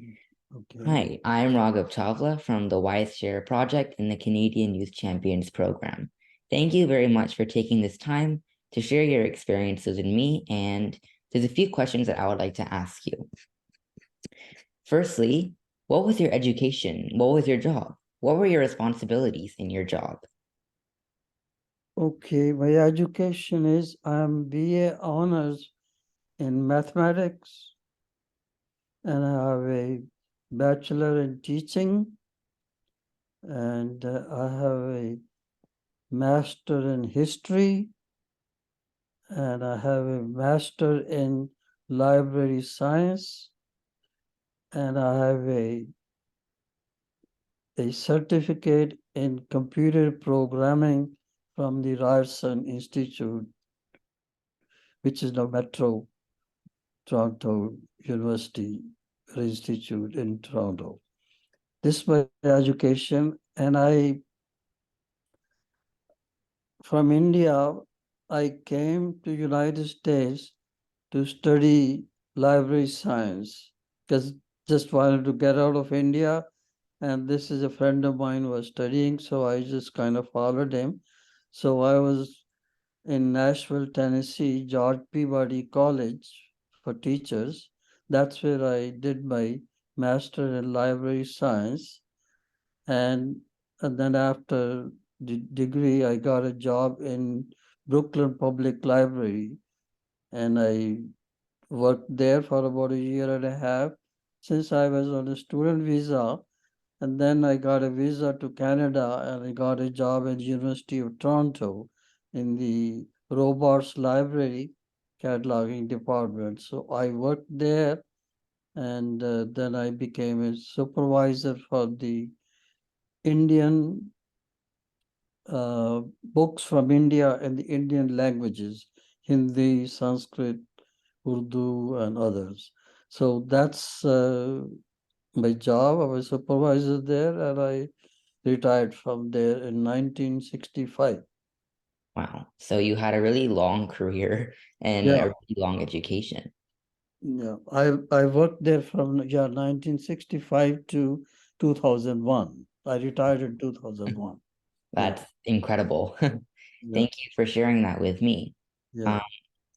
Okay. Hi, I'm Raghav Chawla from the Wise Share Project in the Canadian Youth Champions Program. Thank you very much for taking this time to share your experiences with me, and there's a few questions that I would like to ask you. Firstly, what was your education? What was your job? What were your responsibilities in your job? Okay, my education is I'm BA honors in mathematics and I have a bachelor in teaching and I have a master in history and I have a master in library science and I have a certificate in computer programming from the Ryerson Institute, which is now Metro Toronto University Institute in Toronto. This is my education, and from India, I came to United States to study library science because just wanted to get out of India. And this is a friend of mine who was studying, so I just kind of followed him. So I was in Nashville, Tennessee, George Peabody College for teachers. That's where I did my master in library science. And, and then after the degree, I got a job in Brooklyn Public Library. And I worked there for about a year and a half since I was on a student visa. And then I got a visa to Canada and I got a job at University of Toronto in the Robarts Library cataloging department. So I worked there and then I became a supervisor for the Indian books from India and the Indian languages, Hindi, Sanskrit, Urdu, and others. So that's my job. I was supervisor there and I retired from there in 1965. Wow. So you had a really long career and a Yeah, really long education. yeah. I worked there from 1965 to 2001. I retired in 2001. Yeah, That's incredible. yeah, Thank you for sharing that with me. yeah. Um,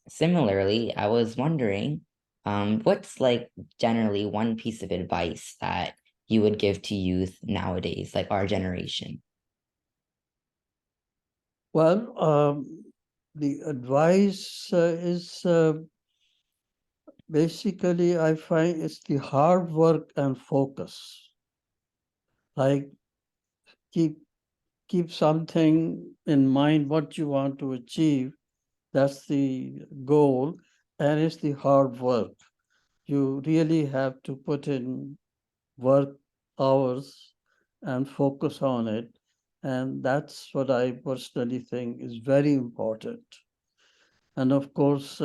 Similarly, I was wondering, what's like generally one piece of advice that you would give to youth nowadays, like our generation? Well, the advice is basically I find it's the hard work and focus. Like keep keep something in mind what you want to achieve. That's the goal, and it's the hard work. You really have to put in work hours and focus on it. And that's what I personally think is very important. And of course,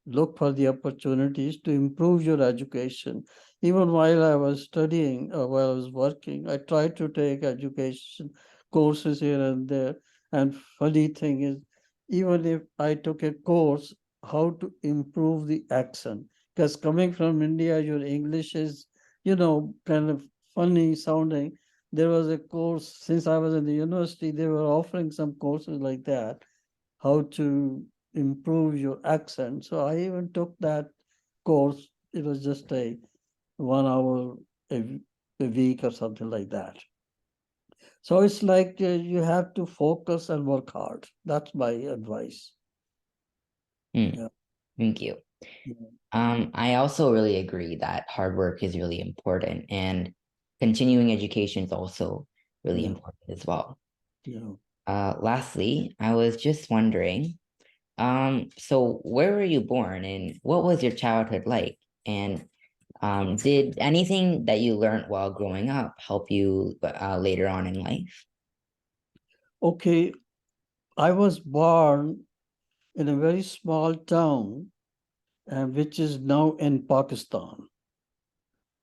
look for the opportunities to improve your education. Even while I was studying, while I was working, I tried to take education courses here and there. And funny thing is, even if I took a course, how to improve the accent. Because coming from India, your English is, kind of funny sounding. There was a course, since I was in the university, they were offering some courses like that, how to improve your accent. So I even took that course. It was just a 1 hour a week or something like that. So it's like you have to focus and work hard. That's my advice. Hmm, Yeah. thank you. Yeah. I also really agree that hard work is really important and continuing education is also really Yeah. important as well. Yeah. Lastly, I was just wondering, so where were you born and what was your childhood like? And did anything that you learned while growing up help you later on in life? Okay. I was born in a very small town, which is now in Pakistan.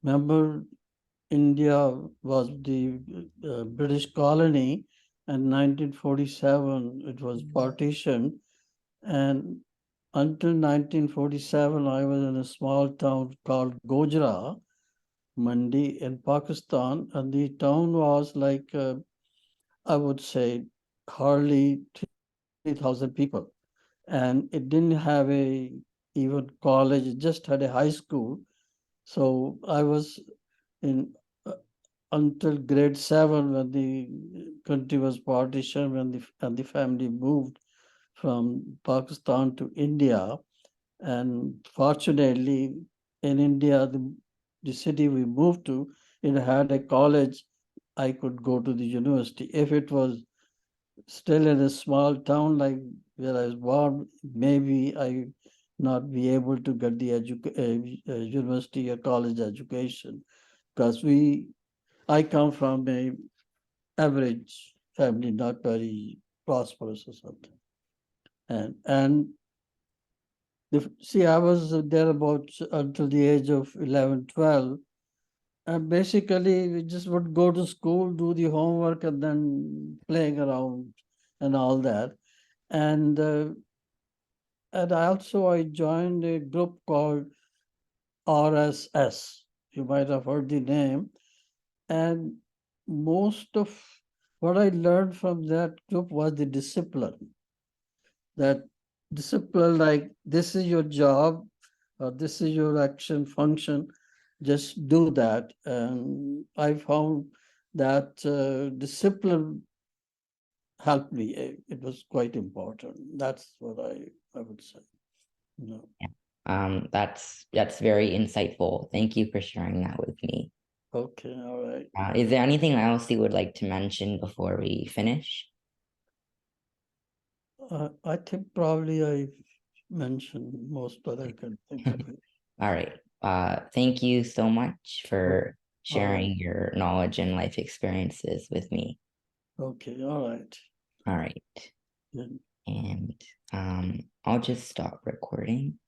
Remember, India was the British colony, and 1947 it was partitioned. And until 1947, I was in a small town called Gojra, Mandi in Pakistan, and the town was like, I would say, hardly 3,000 people. And it didn't have a even college, it just had a high school. So I was in until grade 7 when the country was partitioned, when the family moved from Pakistan to India. And fortunately, in India, the city we moved to, it had a college. I could go to the university. If it was still in a small town like where I was born, maybe I not be able to get the university or college education, because I come from a average family, not very prosperous or something. And see, I was there about until the age of 11, 12. And basically, we just would go to school, do the homework, and then playing around and all that. And I joined a group called RSS. You might have heard the name. And most of what I learned from that group was the discipline. That discipline, like this is your job, or this is your action function, just do that. And I found that discipline helped me. It was quite important. That's what I would say. No. That's very insightful. Thank you for sharing that with me. Okay, all right. Is there anything else you would like to mention before we finish? I think probably I mentioned most, but I can think of it. All right. Thank you so much Oh, for all right. sharing your knowledge and life experiences with me. Okay, all right. All right. Yeah. And I'll just stop recording.